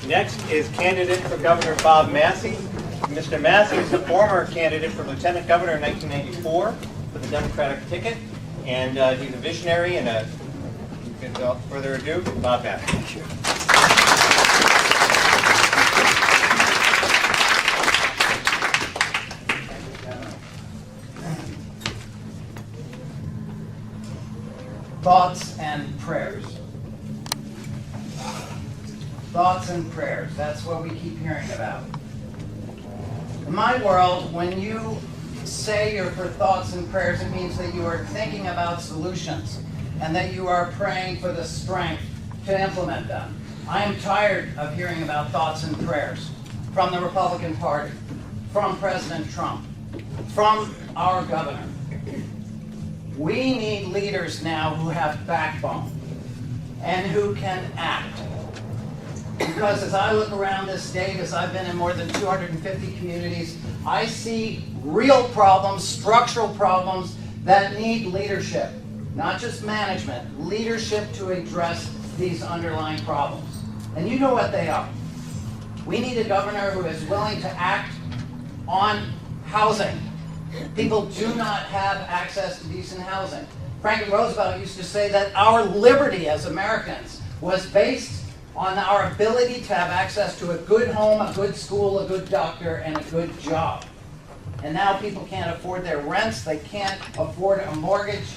Next is candidate for Governor Bob Massie. Mr. Massie is the former candidate for Lieutenant Governor in 1994 for the Democratic ticket, and he's a visionary and without further ado, Bob Massie. Thoughts and prayers. Thoughts and prayers. That's what we keep hearing about. In my world, when you say you're for thoughts and prayers, it means that you are thinking about solutions and that you are praying for the strength to implement them. I am tired of hearing about thoughts and prayers from the Republican Party, from President Trump, from our governor. We need leaders now who have backbone and who can act. Because as I look around this state, as I've been in more than 250 communities, I see real problems, structural problems that need leadership. Not just management, leadership to address these underlying problems. And you know what they are. We need a governor who is willing to act on housing. People do not have access to decent housing. Franklin Roosevelt used to say that our liberty as Americans was based on our ability to have access to a good home, a good school, a good doctor, and a good job. And now people can't afford their rents, they can't afford a mortgage,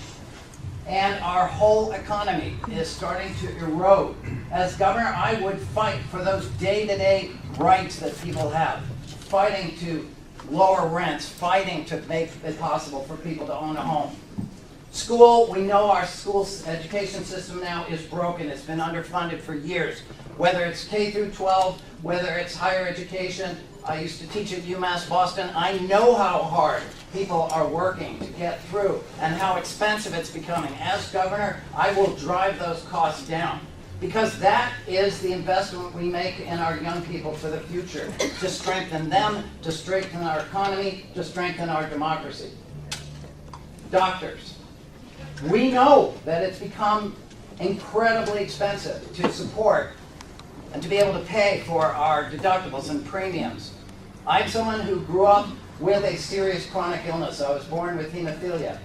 and our whole economy is starting to erode. As governor, I would fight for those day-to-day rights that people have, fighting to lower rents, fighting to make it possible for people to own a home. School, we know our school education system now is broken. It's been underfunded for years. Whether it's K through 12, whether it's higher education. I used to teach at UMass Boston. I know how hard people are working to get through and how expensive it's becoming. As governor, I will drive those costs down. Because that is the investment we make in our young people for the future, to strengthen them, to strengthen our economy, to strengthen our democracy. Doctors. We know that it's become incredibly expensive to support and to be able to pay for our deductibles and premiums. I'm someone who grew up with a serious chronic illness. I was born with hemophilia,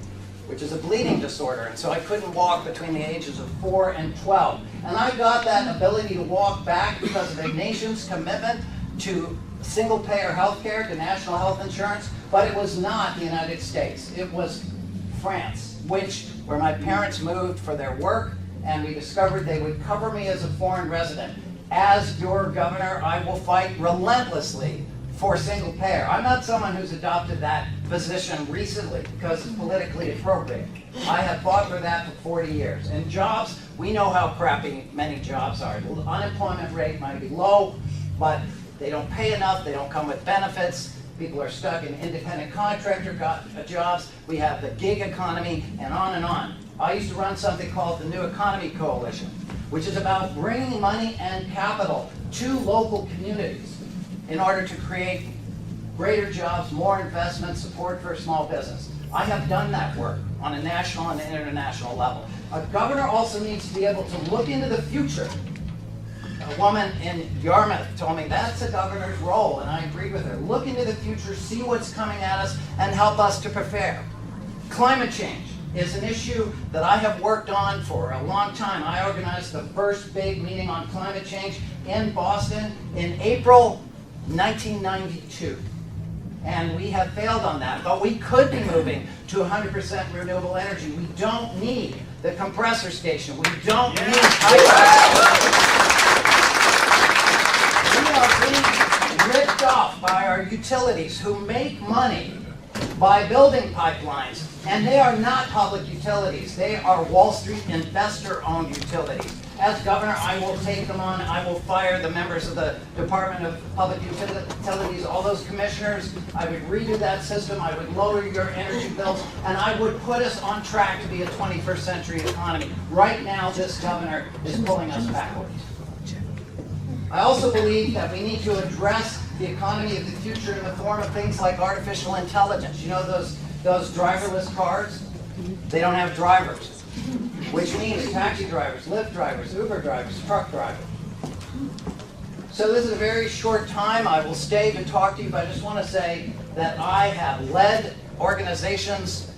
which is a bleeding disorder, and so I couldn't walk between the ages of 4 and 12. And I got that ability to walk back because of the nation's commitment to single-payer health care, to national health insurance, but it was not the United States. It was France, where my parents moved for their work, and we discovered they would cover me as a foreign resident. As your governor, I will fight relentlessly for single payer. I'm not someone who's adopted that position recently because it's politically appropriate. I have fought for that for 40 years. And jobs, we know how crappy many jobs are. The unemployment rate might be low, but they don't pay enough, they don't come with benefits. People are stuck in independent contractor jobs. We have the gig economy, and on and on. I used to run something called the New Economy Coalition, which is about bringing money and capital to local communities in order to create greater jobs, more investment, support for small business. I have done that work on a national and international level. A governor also needs to be able to look into the future. A woman in Weymouth told me that's a governor's role, and I agree with her. Look into the future, see what's coming at us, and help us to prepare. Climate change is an issue that I have worked on for a long time. I organized the first big meeting on climate change in Boston in April 1992. And we have failed on that, but we could be moving to 100% renewable energy. We don't need the compressor station. We don't need We are being ripped off by our utilities who make money by building pipelines, and they are not public utilities. They are Wall Street investor-owned utilities. As governor, I will take them on. I will fire the members of the Department of Public Utilities, all those commissioners. I would redo that system. I would lower your energy bills, and I would put us on track to be a 21st century economy. Right now, this governor is pulling us backwards. I also believe that we need to address the economy of the future in the form of things like artificial intelligence. You know those driverless cars? They don't have drivers, which means taxi drivers, Lyft drivers, Uber drivers, truck drivers. So this is a very short time. I will stay to talk to you, but I just want to say that I have led organizations,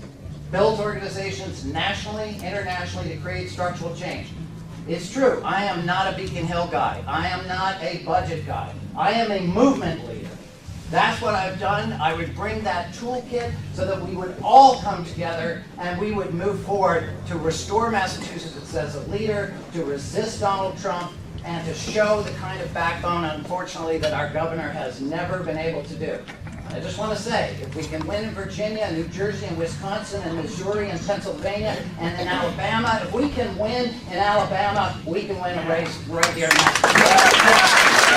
built organizations nationally, internationally to create structural change. It's true, I am not a Beacon Hill guy. I am not a budget guy. I am a movement leader. That's what I've done. I would bring that toolkit so that we would all come together and we would move forward to restore Massachusetts as a leader, to resist Donald Trump, and to show the kind of backbone, unfortunately, that our governor has never been able to do. I just want to say, if we can win in Virginia, New Jersey, and Wisconsin, and Missouri, and Pennsylvania, and in Alabama, if we can win in Alabama, we can win a race right here in Massachusetts.